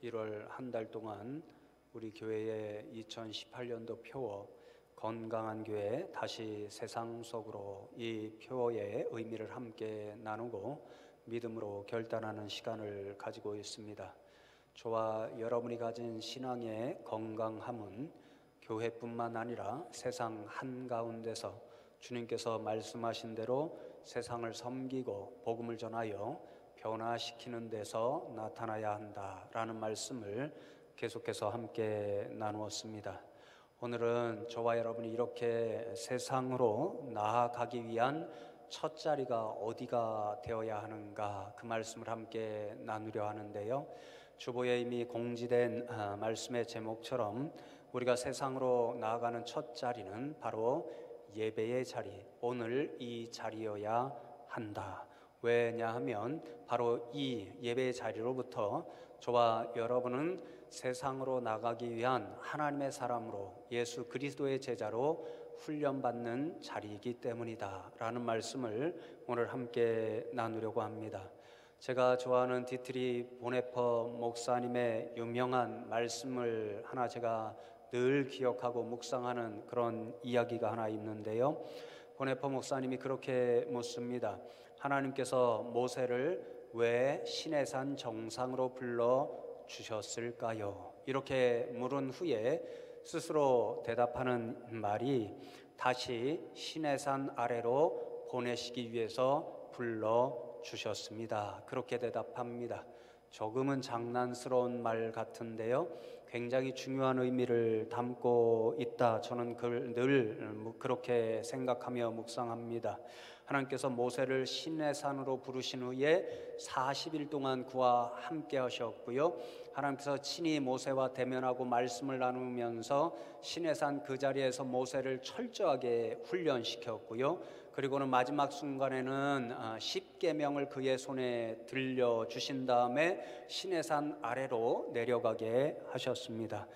1월 한 달 동안 우리 교회의 2018년도 표어 건강한 교회 다시 세상 속으로 이 표어의 의미를 함께 나누고 믿음으로 결단하는 시간을 가지고 있습니다. 저와 여러분이 가진 신앙의 건강함은 교회뿐만 아니라 세상 한가운데서 주님께서 말씀하신 대로 세상을 섬기고 복음을 전하여 변화시키는 데서 나타나야 한다라는 말씀을 계속해서 함께 나누었습니다. 오늘은 저와 여러분이 이렇게 세상으로 나아가기 위한 첫 자리가 어디가 되어야 하는가, 그 말씀을 함께 나누려 하는데요, 주보에 이미 공지된 말씀의 제목처럼 우리가 세상으로 나아가는 첫 자리는 바로 예배의 자리, 오늘 이 자리여야 한다. 왜냐하면 바로 이 예배의 자리로부터 저와 여러분은 세상으로 나가기 위한 하나님의 사람으로, 예수 그리스도의 제자로 훈련받는 자리이기 때문이다 라는 말씀을 오늘 함께 나누려고 합니다. 제가 좋아하는 디트리 보네퍼 목사님의 유명한 말씀을 하나 제가 늘 기억하고 묵상하는 그런 이야기가 하나 있는데요, 보네퍼 목사님이 그렇게 묻습니다. 하나님께서 모세를 왜 시내산 정상으로 불러 주셨을까요? 이렇게 물은 후에 스스로 대답하는 말이 다시 시내산 아래로 보내시기 위해서 불러 주셨습니다. 그렇게 대답합니다. 조금은 장난스러운 말 같은데요, 굉장히 중요한 의미를 담고 있다, 저는 늘 그렇게 생각하며 묵상합니다. 하나님께서 모세를 시내산으로 부르신 후에 40일 동안 그와 함께 하셨고요, 하나님께서 친히 모세와 대면하고 말씀을 나누면서 시내산 그 자리에서 모세를 철저하게 훈련시켰고요, 그리고는 마지막 순간에는 10계명을 그의 손에 들려주신 다음에 시내산 아래로 내려가게 하셨습니다.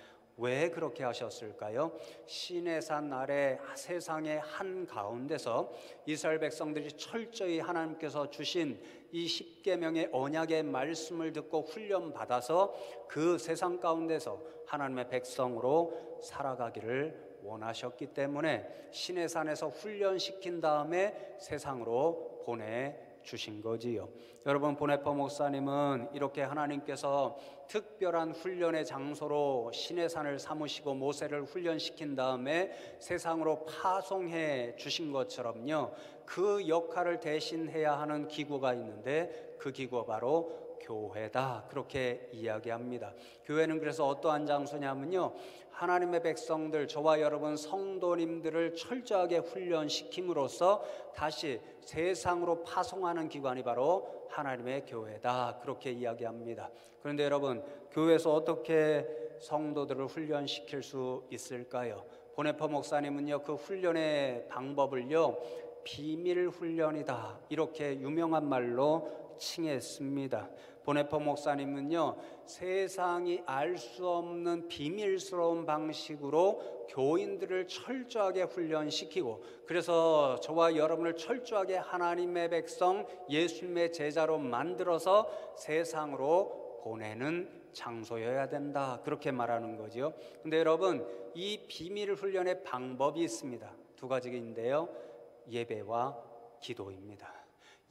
왜 그렇게 하셨을까요? 시내산 아래 세상의 한가운데서 이스라엘 백성들이 철저히 하나님께서 주신 이 10계명의 언약의 말씀을 듣고 훈련받아서 그 세상 가운데서 하나님의 백성으로 살아가기를 원하셨기 때문에 시내산에서 훈련시킨 다음에 세상으로 보내주신 거지요. 여러분, 보네퍼 목사님은 이렇게 하나님께서 특별한 훈련의 장소로 시내산을 삼으시고 모세를 훈련시킨 다음에 세상으로 파송해 주신 것처럼요, 그 역할을 대신해야 하는 기구가 있는데 그 기구가 바로 교회다, 그렇게 이야기합니다. 교회는 그래서 어떠한 장소냐면요, 하나님의 백성들, 저와 여러분 성도님들을 철저하게 훈련시킴으로써 다시 세상으로 파송하는 기관이 바로 하나님의 교회다, 그렇게 이야기합니다. 그런데 여러분, 교회에서 어떻게 성도들을 훈련시킬 수 있을까요? 보네퍼 목사님은요, 그 훈련의 방법을요, 비밀 훈련이다, 이렇게 유명한 말로 칭했습니다. 보네퍼 목사님은요, 세상이 알 수 없는 비밀스러운 방식으로 교인들을 철저하게 훈련시키고, 그래서 저와 여러분을 철저하게 하나님의 백성, 예수님의 제자로 만들어서 세상으로 보내는 장소여야 된다, 그렇게 말하는 거죠. 근데 여러분, 이 비밀 훈련의 방법이 있습니다. 두 가지인데요, 예배와 기도입니다.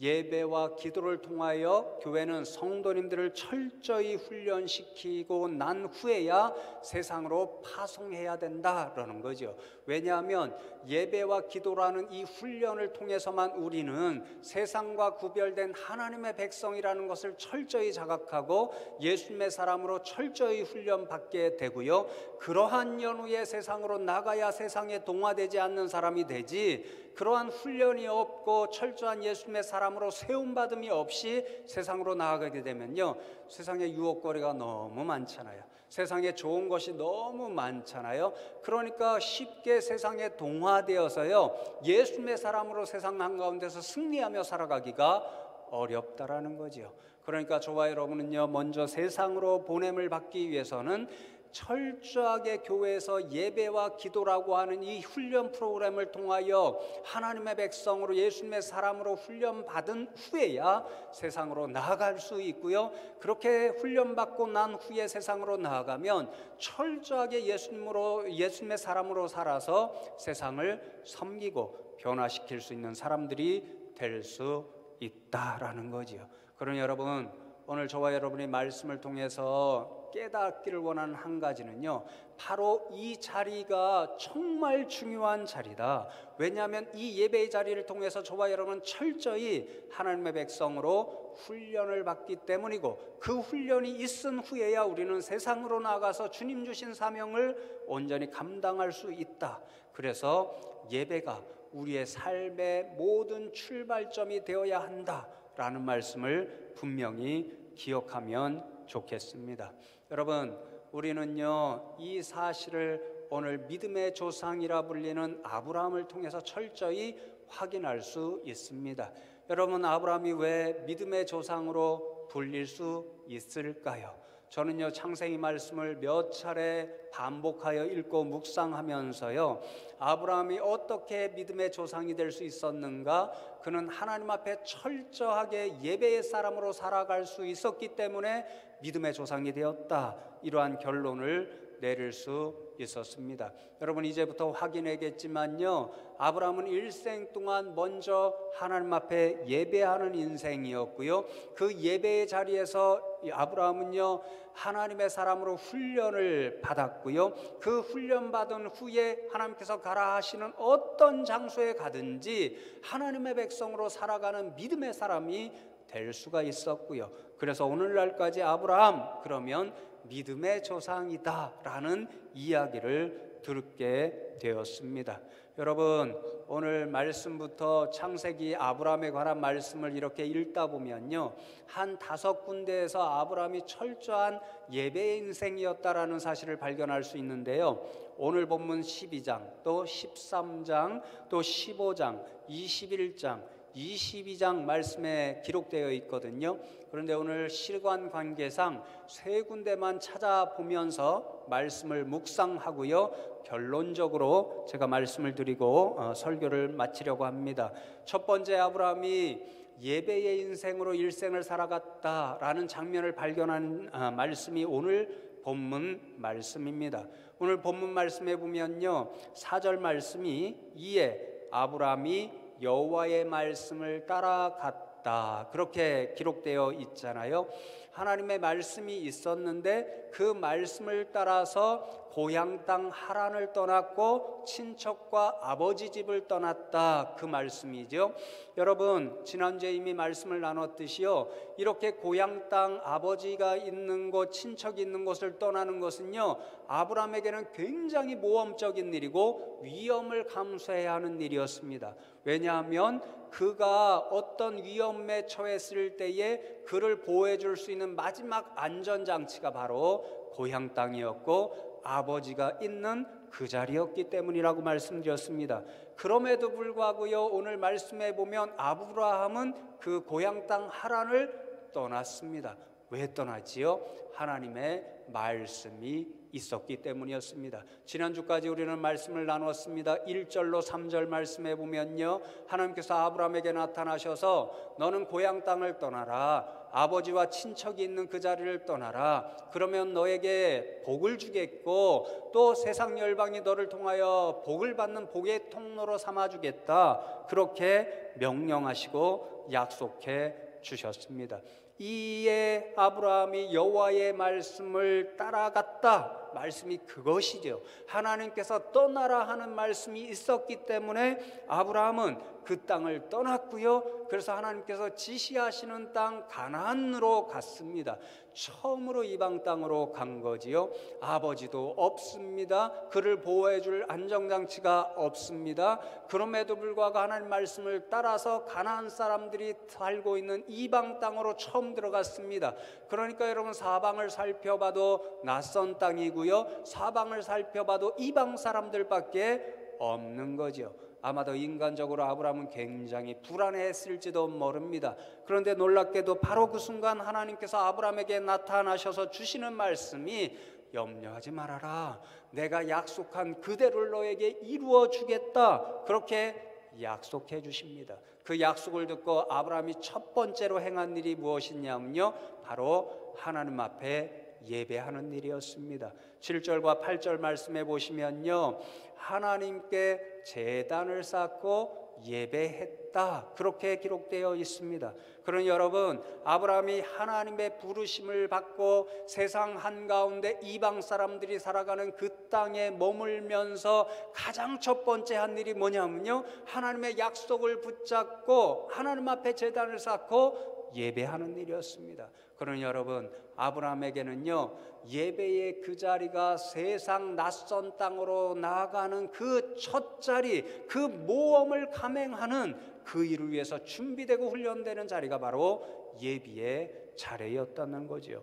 예배와 기도를 통하여 교회는 성도님들을 철저히 훈련시키고 난 후에야 세상으로 파송해야 된다라는 거죠. 왜냐하면 예배와 기도라는 이 훈련을 통해서만 우리는 세상과 구별된 하나님의 백성이라는 것을 철저히 자각하고 예수님의 사람으로 철저히 훈련받게 되고요, 그러한 연후에 세상으로 나가야 세상에 동화되지 않는 사람이 되지, 그러한 훈련이 없고 철저한 예수님의 사람으로 세움받음이 없이 세상으로 나아가게 되면요, 세상에 유혹거리가 너무 많잖아요. 세상에 좋은 것이 너무 많잖아요. 그러니까 쉽게 세상에 동화되어서요, 예수님의 사람으로 세상 한가운데서 승리하며 살아가기가 어렵다라는 거죠. 그러니까 저와 여러분은요, 먼저 세상으로 보냄을 받기 위해서는 철저하게 교회에서 예배와 기도라고 하는 이 훈련 프로그램을 통하여 하나님의 백성으로 예수님의 사람으로 훈련받은 후에야 세상으로 나아갈 수 있고요. 그렇게 훈련받고 난 후에 세상으로 나아가면 철저하게 예수님의 사람으로 살아서 세상을 섬기고 변화시킬 수 있는 사람들이 될 수 있다라는 거지요. 그러니 여러분, 오늘 저와 여러분이 말씀을 통해서 깨닫기를 원하는 한 가지는요, 바로 이 자리가 정말 중요한 자리다. 왜냐하면 이 예배의 자리를 통해서 저와 여러분은 철저히 하나님의 백성으로 훈련을 받기 때문이고, 그 훈련이 있은 후에야 우리는 세상으로 나가서 주님 주신 사명을 온전히 감당할 수 있다. 그래서 예배가 우리의 삶의 모든 출발점이 되어야 한다라는 말씀을 분명히 기억하면 좋겠습니다. 여러분, 우리는요, 이 사실을 오늘 믿음의 조상이라 불리는 아브라함을 통해서 철저히 확인할 수 있습니다. 여러분, 아브라함이 왜 믿음의 조상으로 불릴 수 있을까요? 저는요, 창세기 말씀을 몇 차례 반복하여 읽고 묵상하면서요, 아브라함이 어떻게 믿음의 조상이 될 수 있었는가? 그는 하나님 앞에 철저하게 예배의 사람으로 살아갈 수 있었기 때문에 믿음의 조상이 되었다, 이러한 결론을 내릴 수 있었습니다. 여러분, 이제부터 확인하겠지만요, 아브라함은 일생 동안 먼저 하나님 앞에 예배하는 인생이었고요, 그 예배의 자리에서 아브라함은요, 하나님의 사람으로 훈련을 받았고요, 그 훈련받은 후에 하나님께서 가라 하시는 어떤 장소에 가든지 하나님의 백성으로 살아가는 믿음의 사람이 될 수가 있었고요. 그래서 오늘날까지 아브라함, 그러면 믿음의 조상이다라는 이야기를 듣게 되었습니다. 여러분, 오늘 말씀부터 창세기 아브라함에 관한 말씀을 이렇게 읽다 보면요, 한 5군데에서 아브라함이 철저한 예배의 인생이었다라는 사실을 발견할 수 있는데요, 오늘 본문 12장, 또 13장, 또 15장, 21장, 22장 말씀에 기록되어 있거든요. 그런데 오늘 시간 관계상 3군데만 찾아보면서 말씀을 묵상하고요, 결론적으로 제가 말씀을 드리고 설교를 마치려고 합니다. 첫 번째, 아브라함이 예배의 인생으로 일생을 살아갔다라는 장면을 발견한 말씀이 오늘 본문 말씀입니다. 오늘 본문 말씀에 보면요, 4절 말씀이 이에 아브라함이 여호와의 말씀을 따라갔다, 그렇게 기록되어 있잖아요. 하나님의 말씀이 있었는데 그 말씀을 따라서 고향 땅 하란을 떠났고 친척과 아버지 집을 떠났다, 그 말씀이죠. 여러분, 지난주에 이미 말씀을 나눴듯이요, 이렇게 고향 땅 아버지가 있는 곳, 친척이 있는 곳을 떠나는 것은요, 아브라함에게는 굉장히 모험적인 일이고 위험을 감수해야 하는 일이었습니다. 왜냐하면 그가 어떤 위험에 처했을 때에 그를 보호해 줄 수 있는 마지막 안전장치가 바로 고향 땅이었고 아버지가 있는 그 자리였기 때문이라고 말씀드렸습니다. 그럼에도 불구하고요, 오늘 말씀에 보면 아브라함은 그 고향 땅 하란을 떠났습니다. 왜 떠났지요? 하나님의 말씀이 있었기 때문이었습니다. 지난주까지 우리는 말씀을 나눴습니다. 1절로 3절 말씀에 보면요, 하나님께서 아브라함에게 나타나셔서 너는 고향 땅을 떠나라, 아버지와 친척이 있는 그 자리를 떠나라, 그러면 너에게 복을 주겠고 또 세상 열방이 너를 통하여 복을 받는 복의 통로로 삼아주겠다, 그렇게 명령하시고 약속해 주셨습니다. 이에 아브라함이 여호와의 말씀을 따라갔다, 말씀이 그것이죠. 하나님께서 떠나라 하는 말씀이 있었기 때문에 아브라함은 그 땅을 떠났고요, 그래서 하나님께서 지시하시는 땅 가나안으로 갔습니다. 처음으로 이방 땅으로 간 거지요. 아버지도 없습니다. 그를 보호해 줄 안정장치가 없습니다. 그럼에도 불구하고 하나님 말씀을 따라서 가나안 사람들이 살고 있는 이방 땅으로 처음 들어갔습니다. 그러니까 여러분, 사방을 살펴봐도 낯선 땅이고요, 사방을 살펴봐도 이방 사람들밖에 없는 거죠. 아마도 인간적으로 아브라함은 굉장히 불안해했을지도 모릅니다. 그런데 놀랍게도 바로 그 순간 하나님께서 아브라함에게 나타나셔서 주시는 말씀이 염려하지 말아라. 내가 약속한 그대로를 너에게 이루어 주겠다. 그렇게 약속해 주십니다. 그 약속을 듣고 아브라함이 첫 번째로 행한 일이 무엇이냐면요, 바로 하나님 앞에 예배하는 일이었습니다. 7절과 8절 말씀해 보시면요, 하나님께 제단을 쌓고 예배했다, 그렇게 기록되어 있습니다. 그러니 여러분, 아브라함이 하나님의 부르심을 받고 세상 한가운데 이방 사람들이 살아가는 그 땅에 머물면서 가장 첫 번째 한 일이 뭐냐면요, 하나님의 약속을 붙잡고 하나님 앞에 제단을 쌓고 예배하는 일이었습니다. 그러니 여러분, 아브라함에게는요, 예배의 그 자리가 세상 낯선 땅으로 나아가는 그 첫 자리, 그 모험을 감행하는 그 일을 위해서 준비되고 훈련되는 자리가 바로 예비의 자리였다는 거지요.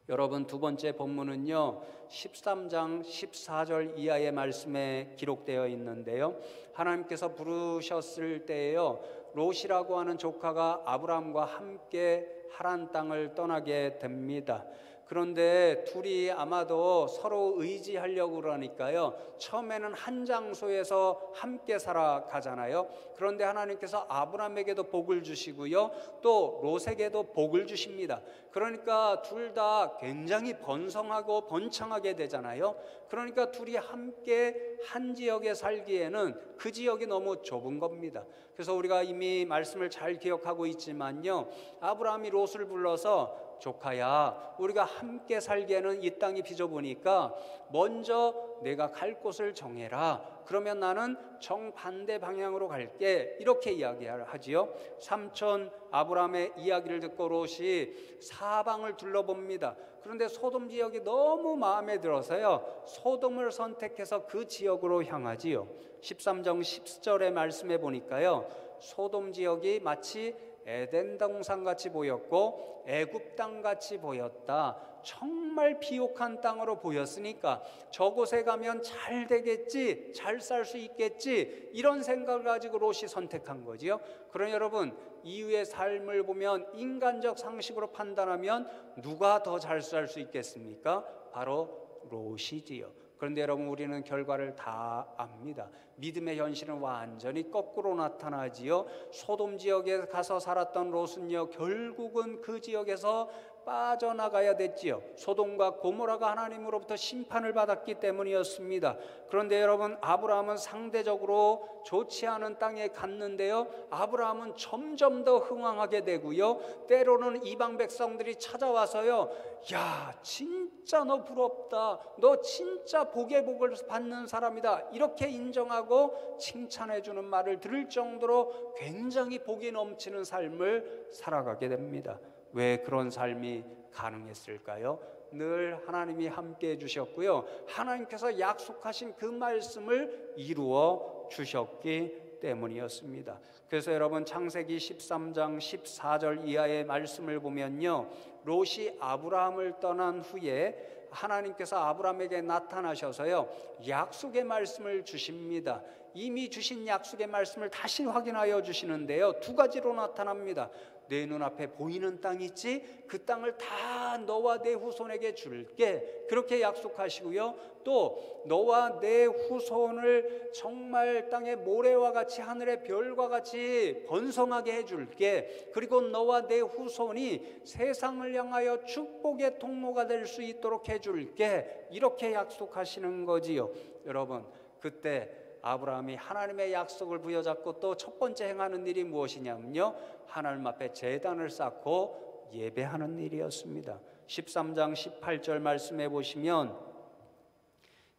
여러분, 두 번째 본문은요, 13장 14절 이하의 말씀에 기록되어 있는데요, 하나님께서 부르셨을 때에요, 롯이라고 하는 조카가 아브라함과 함께 하란 땅을 떠나게 됩니다. 그런데 둘이 아마도 서로 의지하려고 그러니까요, 처음에는 한 장소에서 함께 살아가잖아요. 그런데 하나님께서 아브라함에게도 복을 주시고요, 또 롯에게도 복을 주십니다. 그러니까 둘 다 굉장히 번성하고 번창하게 되잖아요. 그러니까 둘이 함께 한 지역에 살기에는 그 지역이 너무 좁은 겁니다. 그래서 우리가 이미 말씀을 잘 기억하고 있지만요, 아브라함이 롯을 불러서 조카야, 우리가 함께 살기에는 이 땅이 비좁으니까 먼저 내가 갈 곳을 정해라. 그러면 나는 정반대 방향으로 갈게. 이렇게 이야기하지요. 삼촌 아브라함의 이야기를 듣고 롯이 사방을 둘러봅니다. 그런데 소돔 지역이 너무 마음에 들어서요, 소돔을 선택해서 그 지역으로 향하지요. 13장 10절의 말씀에 보니까요, 소돔 지역이 마치 에덴 동산같이 보였고 애굽 땅같이 보였다. 정말 비옥한 땅으로 보였으니까 저곳에 가면 잘 되겠지, 잘 살 수 있겠지, 이런 생각을 가지고 롯이 선택한 거지요. 그러니 여러분, 이후의 삶을 보면 인간적 상식으로 판단하면 누가 더 잘 살 수 있겠습니까? 바로 롯이지요. 그런데 여러분, 우리는 결과를 다 압니다. 믿음의 현실은 완전히 거꾸로 나타나지요. 소돔 지역에 가서 살았던 롯은요, 결국은 그 지역에서 빠져나가야 됐지요. 소돔과 고모라가 하나님으로부터 심판을 받았기 때문이었습니다. 그런데 여러분, 아브라함은 상대적으로 좋지 않은 땅에 갔는데요, 아브라함은 점점 더 흥왕하게 되고요, 때로는 이방 백성들이 찾아와서요, 야, 진짜 너 부럽다, 너 진짜 복의 복을 받는 사람이다, 이렇게 인정하고 칭찬해 주는 말을 들을 정도로 굉장히 복이 넘치는 삶을 살아가게 됩니다. 왜 그런 삶이 가능했을까요? 늘 하나님이 함께 해주셨고요, 하나님께서 약속하신 그 말씀을 이루어 주셨기 때문이었습니다. 그래서 여러분, 창세기 13장 14절 이하의 말씀을 보면요, 롯이 아브라함을 떠난 후에 하나님께서 아브라함에게 나타나셔서요, 약속의 말씀을 주십니다. 이미 주신 약속의 말씀을 다시 확인하여 주시는데요, 두 가지로 나타납니다. 내 눈앞에 보이는 땅이 있지, 그 땅을 다 너와 내 후손에게 줄게, 그렇게 약속하시고요, 또 너와 내 후손을 정말 땅의 모래와 같이 하늘의 별과 같이 번성하게 해줄게, 그리고 너와 내 후손이 세상을 향하여 축복의 통로가 될 수 있도록 해줄게, 이렇게 약속하시는 거지요. 여러분, 그때 아브라함이 하나님의 약속을 부여잡고 또 첫 번째 행하는 일이 무엇이냐면요, 하나님 앞에 제단을 쌓고 예배하는 일이었습니다. 13장 18절 말씀해 보시면,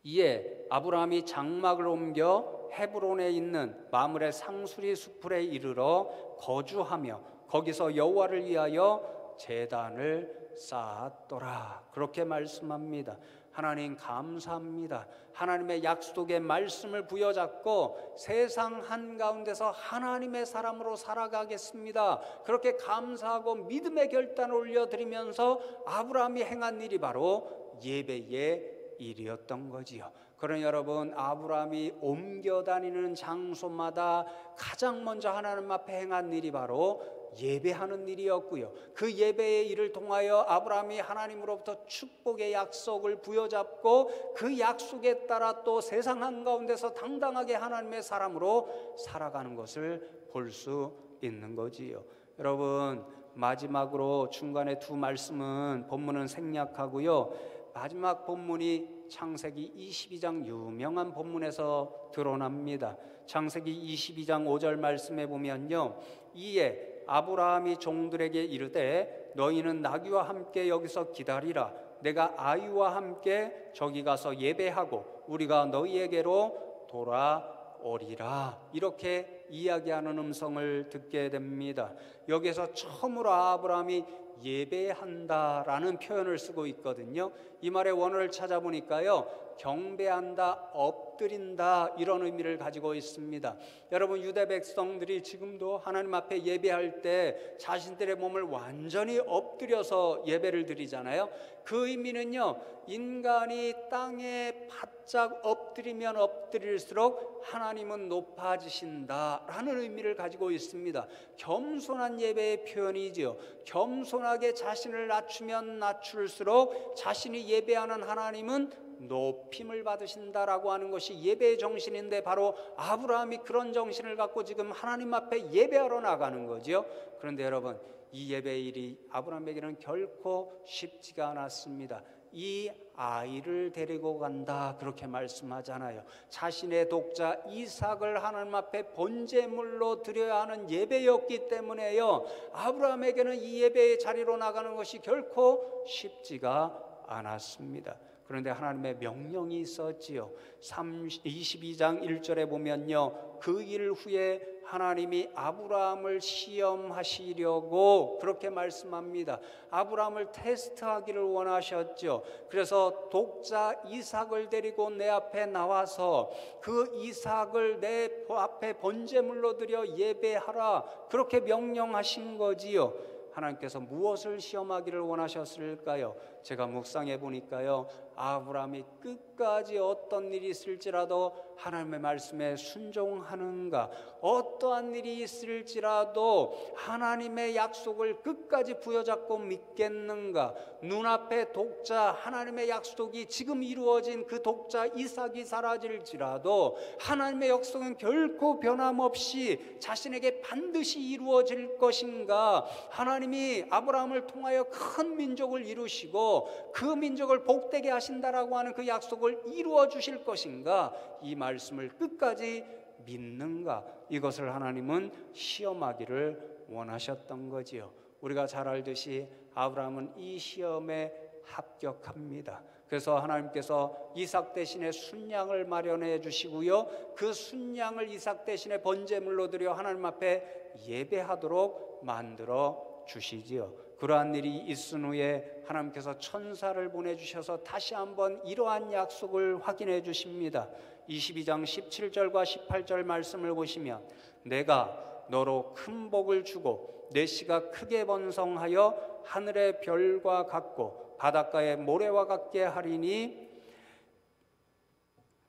이에 아브라함이 장막을 옮겨 헤브론에 있는 마므레 상수리 수풀에 이르러 거주하며 거기서 여호와를 위하여 제단을 쌓았더라. 그렇게 말씀합니다. 하나님 감사합니다. 하나님의 약속의 말씀을 부여잡고 세상 한가운데서 하나님의 사람으로 살아가겠습니다. 그렇게 감사하고 믿음의 결단을 올려드리면서 아브라함이 행한 일이 바로 예배의 일이었던 거지요. 그러니 여러분, 아브라함이 옮겨 다니는 장소마다 가장 먼저 하나님 앞에 행한 일이 바로 예배하는 일이었고요. 그 예배의 일을 통하여 아브라함이 하나님으로부터 축복의 약속을 부여잡고 그 약속에 따라 또 세상 한가운데서 당당하게 하나님의 사람으로 살아가는 것을 볼 수 있는 거지요. 여러분, 마지막으로 중간에 두 말씀은 본문은 생략하고요. 마지막 본문이 창세기 22장 유명한 본문에서 드러납니다. 창세기 22장 5절 말씀에 보면요, 이에 아브라함이 종들에게 이르되 너희는 나귀와 함께 여기서 기다리라. 내가 아이와 함께 저기 가서 예배하고 우리가 너희에게로 돌아오리라. 이렇게 이야기하는 음성을 듣게 됩니다. 여기서 처음으로 아브라함이 예배한다라는 표현을 쓰고 있거든요. 이 말의 원어를 찾아보니까요, 경배한다, 엎드린다, 이런 의미를 가지고 있습니다. 여러분, 유대 백성들이 지금도 하나님 앞에 예배할 때 자신들의 몸을 완전히 엎드려서 예배를 드리잖아요. 그 의미는요, 인간이 땅에 바짝 엎드리면 엎드릴수록 하나님은 높아지신다라는 의미를 가지고 있습니다. 겸손한 예배의 표현이지요. 겸손하게 자신을 낮추면 낮출수록 자신이 예배하는 하나님은 높임을 받으신다라고 하는 것이 예배의 정신인데, 바로 아브라함이 그런 정신을 갖고 지금 하나님 앞에 예배하러 나가는 거죠. 그런데 여러분, 이 예배의 일이 아브라함에게는 결코 쉽지가 않았습니다. 이 아이를 데리고 간다, 그렇게 말씀하잖아요. 자신의 독자 이삭을 하나님 앞에 번제물로 드려야 하는 예배였기 때문에요, 아브라함에게는 이 예배의 자리로 나가는 것이 결코 쉽지가 않았습니다. 그런데 하나님의 명령이 있었지요. 22장 1절에 보면요, 그 일 후에 하나님이 아브라함을 시험하시려고 그렇게 말씀합니다. 아브라함을 테스트하기를 원하셨죠. 그래서 독자 이삭을 데리고 내 앞에 나와서 그 이삭을 내 앞에 번제물로 드려 예배하라, 그렇게 명령하신 거지요. 하나님께서 무엇을 시험하기를 원하셨을까요? 제가 묵상해 보니까요, 아브라함이 끝까지 어떤 일이 있을지라도 하나님의 말씀에 순종하는가, 어떠한 일이 있을지라도 하나님의 약속을 끝까지 부여잡고 믿겠는가, 눈앞에 독자 하나님의 약속이 지금 이루어진 그 독자 이삭이 사라질지라도 하나님의 약속은 결코 변함없이 자신에게 반드시 이루어질 것인가, 하나님이 아브라함을 통하여 큰 민족을 이루시고 그 민족을 복되게 하신다라고 하는 그 약속을 이루어 주실 것인가, 이 말씀을 끝까지 믿는가, 이것을 하나님은 시험하기를 원하셨던 거지요. 우리가 잘 알듯이 아브라함은 이 시험에 합격합니다. 그래서 하나님께서 이삭 대신에 순양을 마련해 주시고요, 그 순양을 이삭 대신에 번제물로 드려 하나님 앞에 예배하도록 만들어 주시지요. 그러한 일이 있은 후에 하나님께서 천사를 보내주셔서 다시 한번 이러한 약속을 확인해 주십니다. 22장 17절과 18절 말씀을 보시면, 내가 너로 큰 복을 주고 내 씨가 크게 번성하여 하늘의 별과 같고 바닷가의 모래와 같게 하리니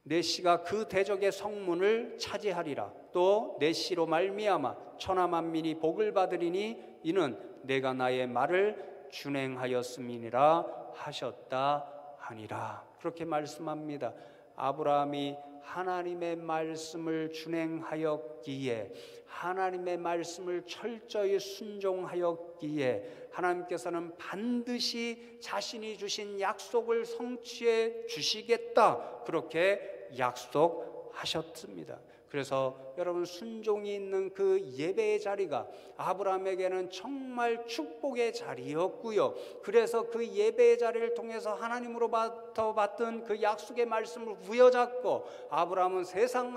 내 씨가 그 대적의 성문을 차지하리라. 또 내 씨로 말미암아 천하 만민이 복을 받으리니 이는 내가 나의 말을 준행하였음이니라 하셨다 하니라. 그렇게 말씀합니다. 아브라함이 하나님의 말씀을 준행하였기에, 하나님의 말씀을 철저히 순종하였기에 하나님께서는 반드시 자신이 주신 약속을 성취해 주시겠다, 그렇게 약속하셨습니다. 그래서 여러분, 순종이 있는 그 예배의 자리가 아브라함에게는 정말 축복의 자리였고요, 그래서 그 예배의 자리를 통해서 하나님으로부터 받던 그 약속의 말씀을 부여잡고 아브라함은 세상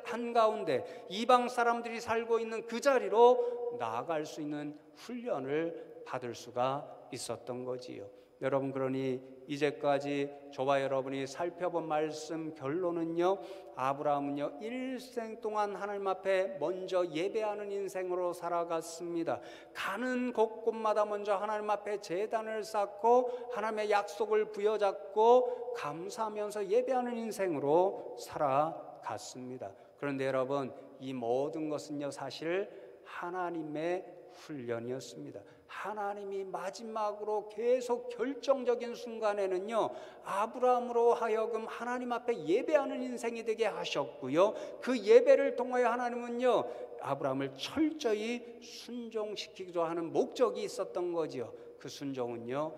한가운데 이방 사람들이 살고 있는 그 자리로 나아갈 수 있는 훈련을 받을 수가 있었던 거지요. 여러분, 그러니 이제까지 저와 여러분이 살펴본 말씀 결론은요, 아브라함은요 일생 동안 하나님 앞에 먼저 예배하는 인생으로 살아갔습니다. 가는 곳곳마다 먼저 하나님 앞에 제단을 쌓고 하나님의 약속을 부여잡고 감사하면서 예배하는 인생으로 살아갔습니다. 그런데 여러분, 이 모든 것은요 사실 하나님의 훈련이었습니다. 하나님이 마지막으로 계속 결정적인 순간에는요 아브라함으로 하여금 하나님 앞에 예배하는 인생이 되게 하셨고요, 그 예배를 통하여 하나님은요 아브라함을 철저히 순종시키기도 하는 목적이 있었던 거지요. 그 순종은요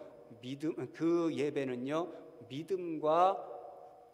그 예배는요 믿음과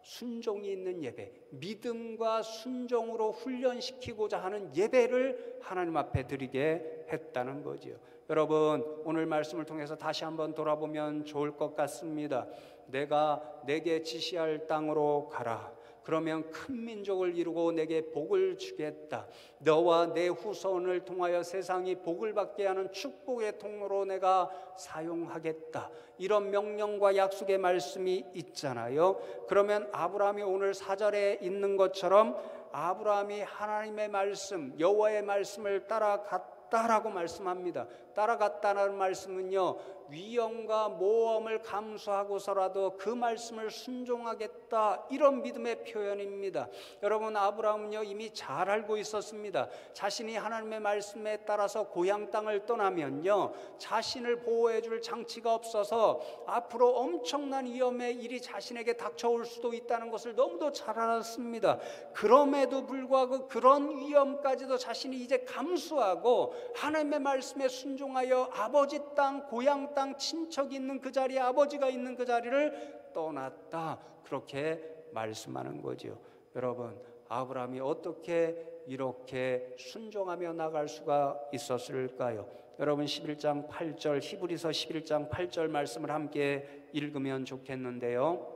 순종이 있는 예배, 믿음과 순종으로 훈련시키고자 하는 예배를 하나님 앞에 드리게 했다는 거지요. 여러분, 오늘 말씀을 통해서 다시 한번 돌아보면 좋을 것 같습니다. 내가 내게 지시할 땅으로 가라. 그러면 큰 민족을 이루고 내게 복을 주겠다. 너와 내 후손을 통하여 세상이 복을 받게 하는 축복의 통로로 내가 사용하겠다. 이런 명령과 약속의 말씀이 있잖아요. 그러면 아브라함이 오늘 4절에 있는 것처럼 아브라함이 하나님의 말씀, 여호와의 말씀을 따라갔다라고 말씀합니다. 따라갔다는 말씀은요 위험과 모험을 감수하고서라도 그 말씀을 순종하겠다, 이런 믿음의 표현입니다. 여러분, 아브라함은요 이미 잘 알고 있었습니다. 자신이 하나님의 말씀에 따라서 고향 땅을 떠나면요 자신을 보호해 줄 장치가 없어서 앞으로 엄청난 위험의 일이 자신에게 닥쳐올 수도 있다는 것을 너무도 잘 알았습니다. 그럼에도 불구하고 그런 위험까지도 자신이 이제 감수하고 하나님의 말씀에 순종하여 아버지 땅, 고향 땅, 친척이 있는 그 자리에, 아버지가 있는 그 자리를 떠났다, 그렇게 말씀하는 거죠. 여러분, 아브라함이 어떻게 이렇게 순종하며 나갈 수가 있었을까요? 여러분, 11장 8절, 히브리서 11장 8절 말씀을 함께 읽으면 좋겠는데요,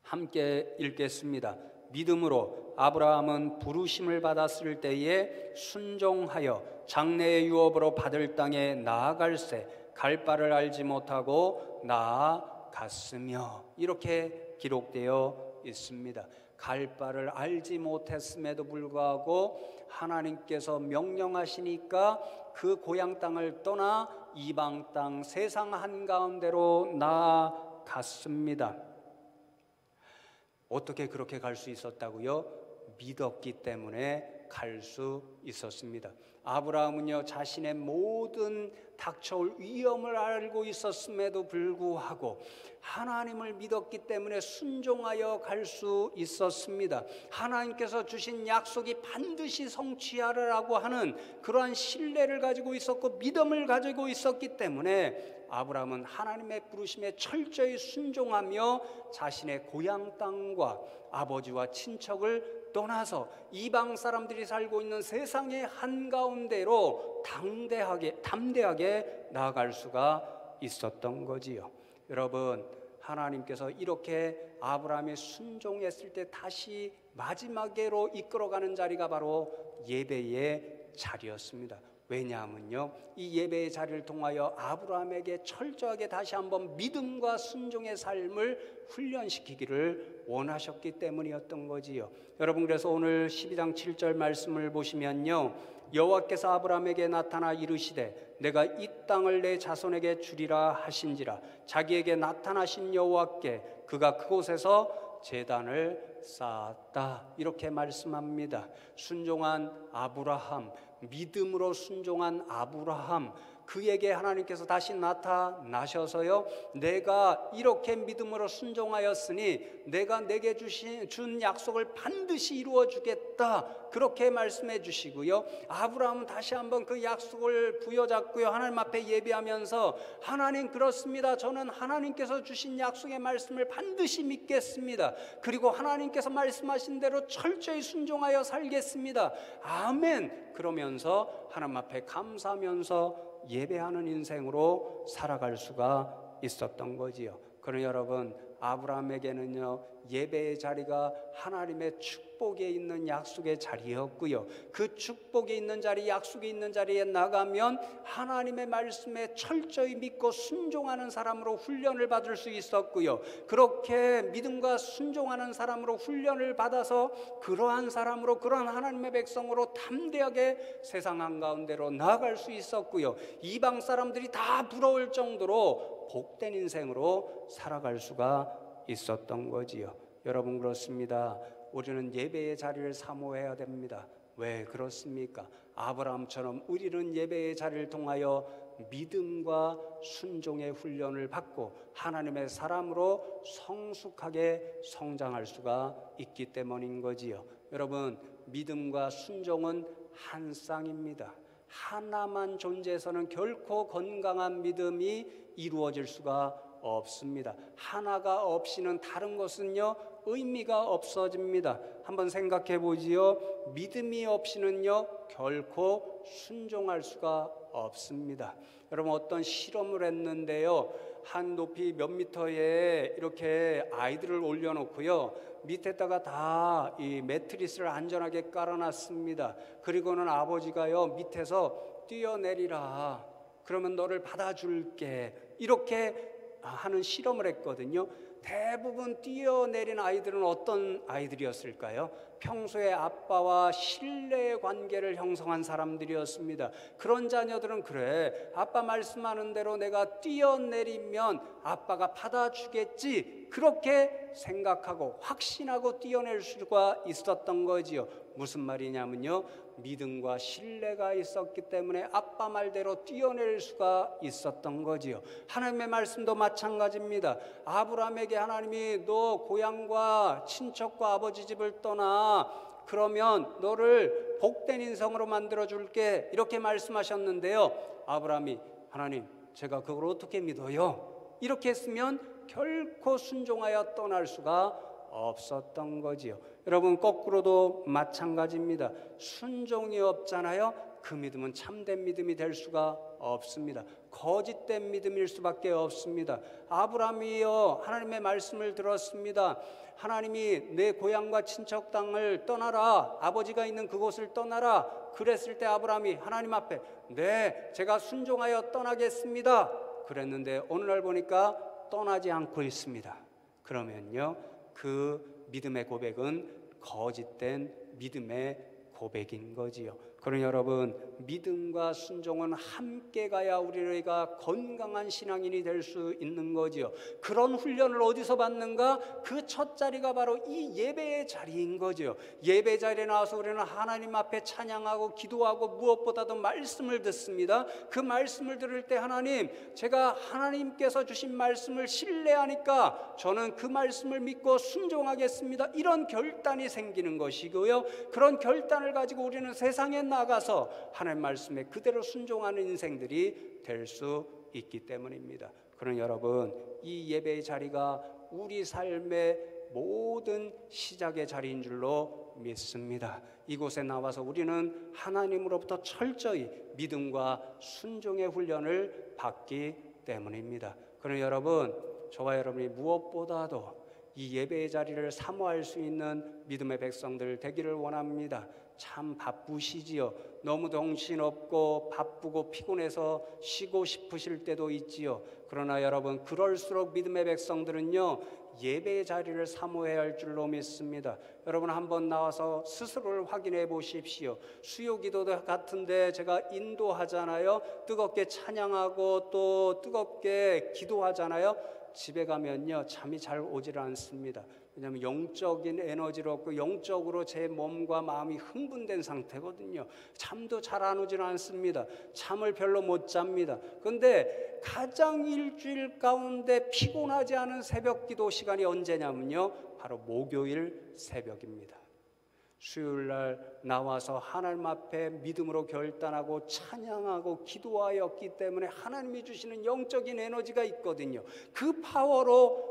함께 읽겠습니다. 믿음으로 아브라함은 부르심을 받았을 때에 순종하여 장래의 유업으로 받을 땅에 나아갈새 갈 바를 알지 못하고 나아갔으며, 이렇게 기록되어 있습니다. 갈 바를 알지 못했음에도 불구하고 하나님께서 명령하시니까 그 고향 땅을 떠나 이방 땅, 세상 한가운데로 나아갔습니다. 어떻게 그렇게 갈 수 있었다고요? 믿었기 때문에 갈 수 있었습니다. 아브라함은요 자신의 모든 닥쳐올 위험을 알고 있었음에도 불구하고 하나님을 믿었기 때문에 순종하여 갈 수 있었습니다. 하나님께서 주신 약속이 반드시 성취하리라고 하는 그러한 신뢰를 가지고 있었고 믿음을 가지고 있었기 때문에 아브라함은 하나님의 부르심에 철저히 순종하며 자신의 고향 땅과 아버지와 친척을 떠나서 이방 사람들이 살고 있는 세상의 한가운데로 담대하게 나아갈 수가 있었던 거지요. 여러분, 하나님께서 이렇게 아브라함이 순종했을 때 다시 마지막으로 이끌어가는 자리가 바로 예배의 자리였습니다. 왜냐하면요 이 예배의 자리를 통하여 아브라함에게 철저하게 다시 한번 믿음과 순종의 삶을 훈련시키기를 원하셨기 때문이었던 거지요. 여러분, 그래서 오늘 12장 7절 말씀을 보시면요 여호와께서 아브라함에게 나타나 이르시되 내가 이 땅을 내 자손에게 주리라 하신지라. 자기에게 나타나신 여호와께 그가 그곳에서 제단을 쌓았다, 이렇게 말씀합니다. 순종한 아브라함, 믿음으로 순종한 아브라함, 그에게 하나님께서 다시 나타나셔서요 내가 이렇게 믿음으로 순종하였으니 내가 내게 준 약속을 반드시 이루어 주겠다, 그렇게 말씀해 주시고요, 아브라함은 다시 한번 그 약속을 부여잡고요 하나님 앞에 예배하면서 하나님, 그렇습니다. 저는 하나님께서 주신 약속의 말씀을 반드시 믿겠습니다. 그리고 하나님께서 말씀하신 대로 철저히 순종하여 살겠습니다. 아멘. 그러면서 하나님 앞에 감사하면서 예배하는 인생으로 살아갈 수가 있었던 거지요. 그러나 여러분, 아브라함에게는요, 예배의 자리가 하나님의 축복에 있는 약속의 자리였고요, 그 축복에 있는 자리, 약속에 있는 자리에 나가면 하나님의 말씀에 철저히 믿고 순종하는 사람으로 훈련을 받을 수 있었고요, 그렇게 믿음과 순종하는 사람으로 훈련을 받아서 그러한 사람으로, 그러한 하나님의 백성으로 담대하게 세상 한가운데로 나아갈 수 있었고요, 이방 사람들이 다 부러울 정도로 복된 인생으로 살아갈 수가 있었던 거지요. 여러분, 그렇습니다. 우리는 예배의 자리를 사모해야 됩니다. 왜 그렇습니까? 아브라함처럼 우리는 예배의 자리를 통하여 믿음과 순종의 훈련을 받고 하나님의 사람으로 성숙하게 성장할 수가 있기 때문인 거지요. 여러분, 믿음과 순종은 한 쌍입니다. 하나만 존재해서는 결코 건강한 믿음이 이루어질 수가 없습니다. 하나가 없이는 다른 것은요, 의미가 없어집니다. 한번 생각해 보지요. 믿음이 없이는요, 결코 순종할 수가 없습니다. 여러분, 어떤 실험을 했는데요, 한 높이 몇 미터에 이렇게 아이들을 올려놓고요, 밑에다가 다 이 매트리스를 안전하게 깔아놨습니다. 그리고는 아버지가요, 밑에서 뛰어내리라, 그러면 너를 받아줄게, 이렇게 하는 실험을 했거든요. 대부분 뛰어내린 아이들은 어떤 아이들이었을까요? 평소에 아빠와 신뢰의 관계를 형성한 사람들이었습니다. 그런 자녀들은, 그래, 아빠 말씀하는 대로 내가 뛰어내리면 아빠가 받아주겠지, 그렇게 생각하고 확신하고 뛰어낼 수가 있었던 거지요. 무슨 말이냐면요, 믿음과 신뢰가 있었기 때문에 아빠 말대로 뛰어낼 수가 있었던 거지요. 하나님의 말씀도 마찬가지입니다. 아브라함에게 하나님이 너 고향과 친척과 아버지 집을 떠나, 그러면 너를 복된 인성으로 만들어 줄게, 이렇게 말씀하셨는데요, 아브라함이 하나님, 제가 그걸 어떻게 믿어요? 이렇게 했으면 결코 순종하여 떠날 수가 없었던 거지요. 여러분, 거꾸로도 마찬가지입니다. 순종이 없잖아요. 그 믿음은 참된 믿음이 될 수가 없습니다. 거짓된 믿음일 수밖에 없습니다. 아브라함이요, 하나님의 말씀을 들었습니다. 하나님이 내 고향과 친척 땅을 떠나라, 아버지가 있는 그곳을 떠나라, 그랬을 때 아브라함이 하나님 앞에 네, 제가 순종하여 떠나겠습니다, 그랬는데 어느 날 보니까 떠나지 않고 있습니다. 그러면요, 그 믿음의 고백은 거짓된 믿음의 고백인 거지요. 그러니 여러분, 믿음과 순종은 함께 가야 우리가 건강한 신앙인이 될 수 있는 거지요. 그런 훈련을 어디서 받는가? 그 첫 자리가 바로 이 예배의 자리인 거지요. 예배 자리에 나와서 우리는 하나님 앞에 찬양하고 기도하고 무엇보다도 말씀을 듣습니다. 그 말씀을 들을 때 하나님, 제가 하나님께서 주신 말씀을 신뢰하니까 저는 그 말씀을 믿고 순종하겠습니다, 이런 결단이 생기는 것이고요, 그런 결단을 가지고 우리는 세상에 나가서 하나님 말씀에 그대로 순종하는 인생들이 될 수 있기 때문입니다. 그러나 여러분, 이 예배의 자리가 우리 삶의 모든 시작의 자리인 줄로 믿습니다. 이곳에 나와서 우리는 하나님으로부터 철저히 믿음과 순종의 훈련을 받기 때문입니다. 그러나 여러분, 저와 여러분이 무엇보다도 이 예배의 자리를 사모할 수 있는 믿음의 백성들 되기를 원합니다. 참 바쁘시지요. 너무 정신없고 바쁘고 피곤해서 쉬고 싶으실 때도 있지요. 그러나 여러분, 그럴수록 믿음의 백성들은요, 예배의 자리를 사모해야 할 줄로 믿습니다. 여러분, 한번 나와서 스스로를 확인해 보십시오. 수요기도 같은데 제가 인도하잖아요. 뜨겁게 찬양하고 또 뜨겁게 기도하잖아요. 집에 가면요, 잠이 잘 오질 않습니다. 왜냐하면 영적인 에너지로 없고 영적으로 제 몸과 마음이 흥분된 상태거든요. 잠도 잘 안 오지는 않습니다. 잠을 별로 못 잡니다. 그런데 가장 일주일 가운데 피곤하지 않은 새벽 기도 시간이 언제냐면요, 바로 목요일 새벽입니다. 수요일 날 나와서 하나님 앞에 믿음으로 결단하고 찬양하고 기도하였기 때문에 하나님이 주시는 영적인 에너지가 있거든요. 그 파워로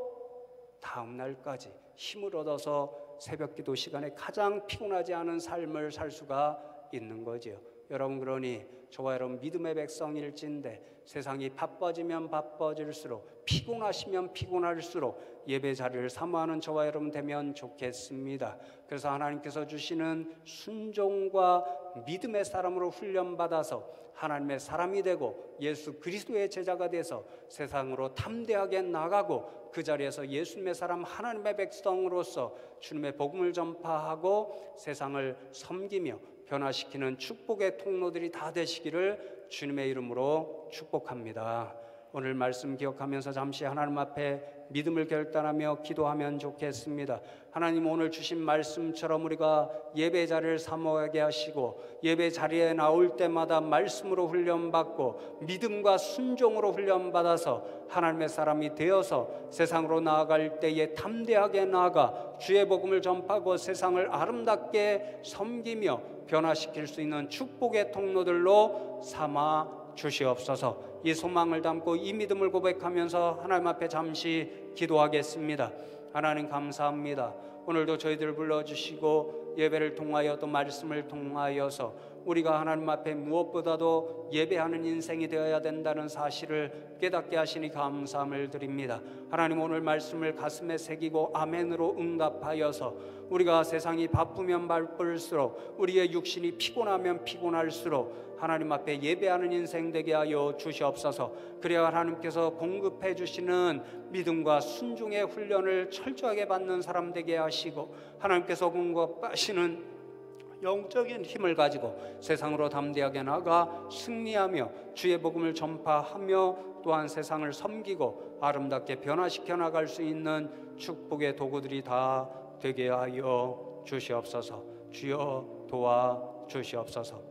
다음 날까지 힘을 얻어서 새벽 기도 시간에 가장 피곤하지 않은 삶을 살 수가 있는 거죠. 여러분, 그러니 저와 여러분 믿음의 백성일진데 세상이 바빠지면 바빠질수록, 피곤하시면 피곤할수록 예배 자리를 사모하는 저와 여러분 되면 좋겠습니다. 그래서 하나님께서 주시는 순종과 믿음의 사람으로 훈련받아서 하나님의 사람이 되고 예수 그리스도의 제자가 돼서 세상으로 담대하게 나가고 그 자리에서 예수님의 사람, 하나님의 백성으로서 주님의 복음을 전파하고 세상을 섬기며 변화시키는 축복의 통로들이 다 되시기를 주님의 이름으로 축복합니다. 오늘 말씀 기억하면서 잠시 하나님 앞에 믿음을 결단하며 기도하면 좋겠습니다. 하나님, 오늘 주신 말씀처럼 우리가 예배 자리를 사모하게 하시고 예배 자리에 나올 때마다 말씀으로 훈련받고 믿음과 순종으로 훈련받아서 하나님의 사람이 되어서 세상으로 나아갈 때에 담대하게 나아가 주의 복음을 전파하고 세상을 아름답게 섬기며 변화시킬 수 있는 축복의 통로들로 삼아 주시옵소서. 이 소망을 담고 이 믿음을 고백하면서 하나님 앞에 잠시 기도하겠습니다. 하나님, 감사합니다. 오늘도 저희들을 불러주시고 예배를 통하여 또 말씀을 통하여서 우리가 하나님 앞에 무엇보다도 예배하는 인생이 되어야 된다는 사실을 깨닫게 하시니 감사함을 드립니다. 하나님, 오늘 말씀을 가슴에 새기고 아멘으로 응답하여서 우리가 세상이 바쁘면 바쁠수록, 우리의 육신이 피곤하면 피곤할수록 하나님 앞에 예배하는 인생 되게 하여 주시옵소서. 그래야 하나님께서 공급해 주시는 믿음과 순종의 훈련을 철저하게 받는 사람 되게 하시고 하나님께서 공급하시는 영적인 힘을 가지고 세상으로 담대하게 나가 승리하며 주의 복음을 전파하며 또한 세상을 섬기고 아름답게 변화시켜 나갈 수 있는 축복의 도구들이 다 되게 하여 주시옵소서. 주여 도와 주시옵소서.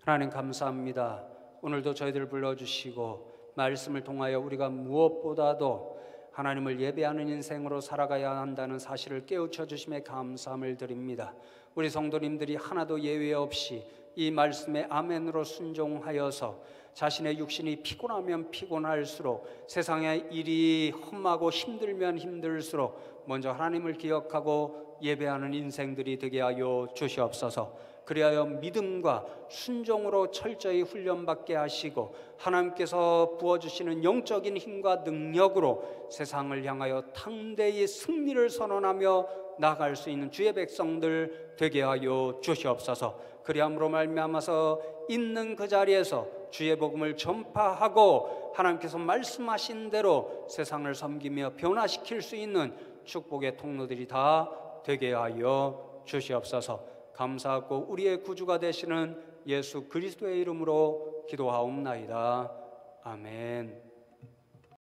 하나님, 감사합니다. 오늘도 저희들 불러주시고 말씀을 통하여 우리가 무엇보다도 하나님을 예배하는 인생으로 살아가야 한다는 사실을 깨우쳐 주심에 감사함을 드립니다. 우리 성도님들이 하나도 예외 없이 이 말씀에 아멘으로 순종하여서 자신의 육신이 피곤하면 피곤할수록, 세상의 일이 험하고 힘들면 힘들수록 먼저 하나님을 기억하고 예배하는 인생들이 되게 하여 주시옵소서. 그리하여 믿음과 순종으로 철저히 훈련받게 하시고 하나님께서 부어주시는 영적인 힘과 능력으로 세상을 향하여 당대히 승리를 선언하며 나아갈 수 있는 주의 백성들 되게 하여 주시옵소서. 그리함으로 말미암아서 있는 그 자리에서 주의 복음을 전파하고 하나님께서 말씀하신 대로 세상을 섬기며 변화시킬 수 있는 축복의 통로들이 다 되게 하여 주시옵소서. 감사하고 우리의 구주가 되시는 예수 그리스도의 이름으로 기도하옵나이다. 아멘.